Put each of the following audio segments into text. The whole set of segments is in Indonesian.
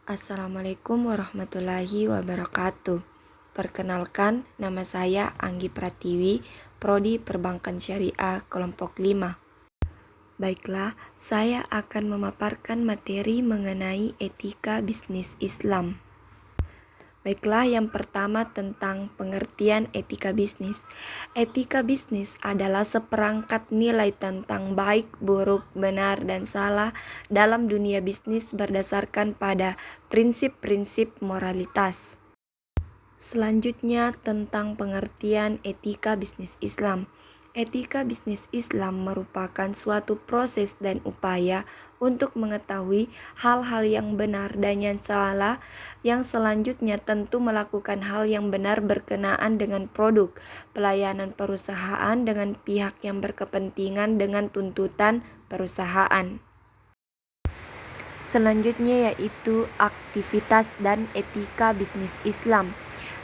Assalamualaikum warahmatullahi wabarakatuh. Perkenalkan, nama saya Anggi Pratiwi, Prodi Perbankan Syariah Kelompok 5. Baiklah, saya akan memaparkan materi mengenai etika bisnis Islam. Baiklah, yang pertama tentang pengertian etika bisnis. Etika bisnis adalah seperangkat nilai tentang baik, buruk, benar, dan salah dalam dunia bisnis berdasarkan pada prinsip-prinsip moralitas. Selanjutnya tentang pengertian etika bisnis Islam. Etika bisnis Islam merupakan suatu proses dan upaya untuk mengetahui hal-hal yang benar dan yang salah, yang selanjutnya tentu melakukan hal yang benar berkenaan dengan produk, pelayanan perusahaan dengan pihak yang berkepentingan dengan tuntutan perusahaan. Selanjutnya yaitu aktivitas dan etika bisnis Islam.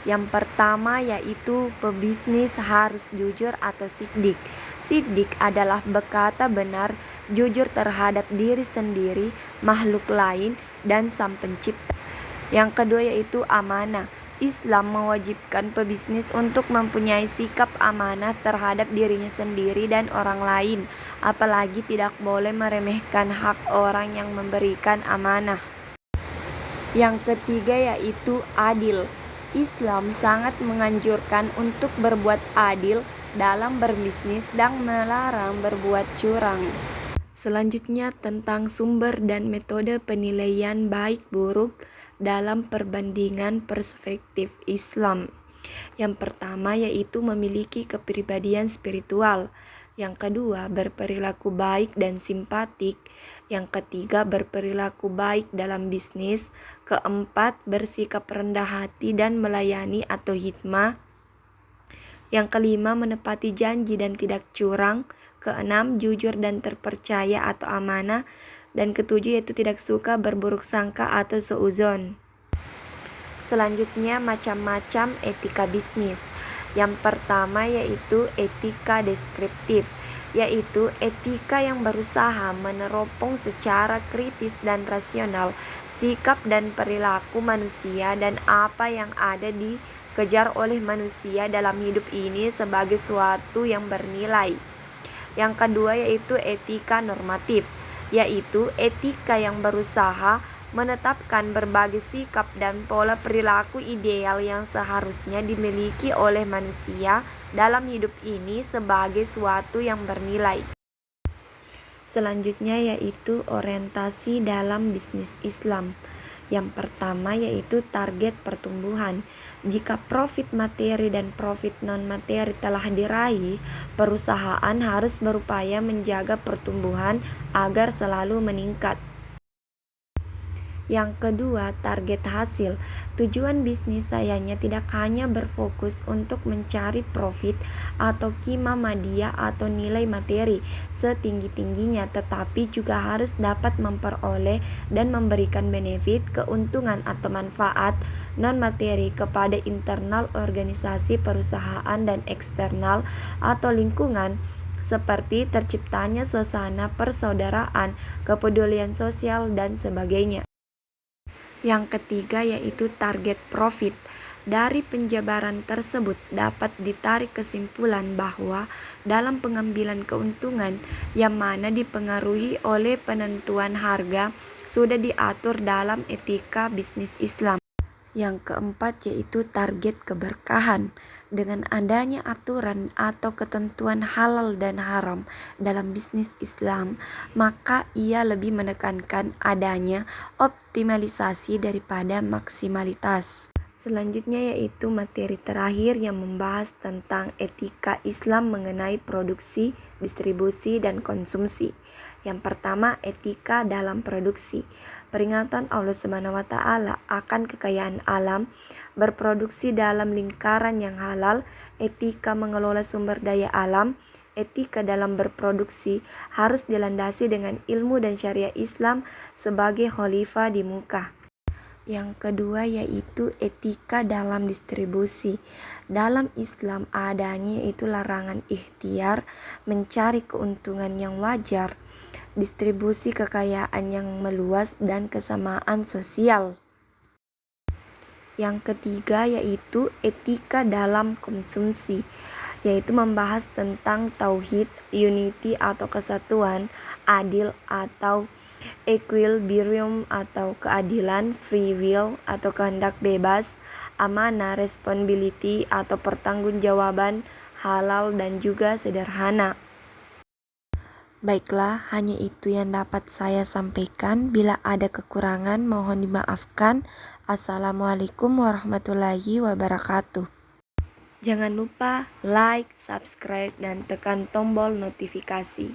Yang pertama yaitu pebisnis harus jujur atau siddiq. Siddiq adalah berkata benar, jujur terhadap diri sendiri, makhluk lain, dan Sang Pencipta. Yang kedua yaitu amanah. Islam mewajibkan pebisnis untuk mempunyai sikap amanah terhadap dirinya sendiri dan orang lain, apalagi tidak boleh meremehkan hak orang yang memberikan amanah. Yang ketiga yaitu adil. Islam sangat menganjurkan untuk berbuat adil dalam berbisnis dan melarang berbuat curang. Selanjutnya tentang sumber dan metode penilaian baik buruk dalam perbandingan perspektif Islam. Yang pertama yaitu memiliki kepribadian spiritual. Yang kedua, berperilaku baik dan simpatik. Yang ketiga, berperilaku baik dalam bisnis. Keempat, bersikap rendah hati dan melayani atau hikmah. Yang kelima, menepati janji dan tidak curang. Keenam, jujur dan terpercaya atau amanah. Dan ketujuh yaitu tidak suka berburuk sangka atau suudzon. Selanjutnya macam-macam etika bisnis. Yang pertama yaitu etika deskriptif, yaitu etika yang berusaha meneropong secara kritis dan rasional sikap dan perilaku manusia dan apa yang ada dikejar oleh manusia dalam hidup ini sebagai suatu yang bernilai. Yang kedua yaitu etika normatif, yaitu etika yang berusaha menetapkan berbagai sikap dan pola perilaku ideal yang seharusnya dimiliki oleh manusia dalam hidup ini sebagai suatu yang bernilai. Selanjutnya yaitu orientasi dalam bisnis Islam. Yang pertama yaitu target pertumbuhan. Jika profit materi dan profit non-materi telah diraih, perusahaan harus berupaya menjaga pertumbuhan agar selalu meningkat. Yang kedua, target hasil. Tujuan bisnis sayanya tidak hanya berfokus untuk mencari profit atau qimah madiyah atau nilai materi setinggi-tingginya, tetapi juga harus dapat memperoleh dan memberikan benefit, keuntungan atau manfaat non-materi kepada internal organisasi perusahaan dan eksternal atau lingkungan, seperti terciptanya suasana persaudaraan, kepedulian sosial, dan sebagainya. Yang ketiga yaitu target profit. Dari penjabaran tersebut dapat ditarik kesimpulan bahwa dalam pengambilan keuntungan yang mana dipengaruhi oleh penentuan harga sudah diatur dalam etika bisnis Islam. Yang keempat yaitu target keberkahan. Dengan adanya aturan atau ketentuan halal dan haram dalam bisnis Islam, maka ia lebih menekankan adanya optimalisasi daripada maksimalitas. Selanjutnya yaitu materi terakhir yang membahas tentang etika Islam mengenai produksi, distribusi, dan konsumsi. Yang pertama, etika dalam produksi. Peringatan Allah SWT akan kekayaan alam, berproduksi dalam lingkaran yang halal, etika mengelola sumber daya alam. Etika dalam berproduksi harus dilandasi dengan ilmu dan syariat Islam sebagai khalifah di muka. Yang kedua yaitu etika dalam distribusi. Dalam Islam adanya yaitu larangan ikhtiar, mencari keuntungan yang wajar, distribusi kekayaan yang meluas, dan kesamaan sosial. Yang ketiga yaitu etika dalam konsumsi, yaitu membahas tentang tauhid, unity atau kesatuan, adil atau equilibrium atau keadilan, free will atau kehendak bebas, amanah, responsibility atau pertanggungjawaban, halal dan juga sederhana. Baiklah, hanya itu yang dapat saya sampaikan. Bila ada kekurangan, mohon dimaafkan. Assalamualaikum warahmatullahi wabarakatuh. Jangan lupa like, subscribe, dan tekan tombol notifikasi.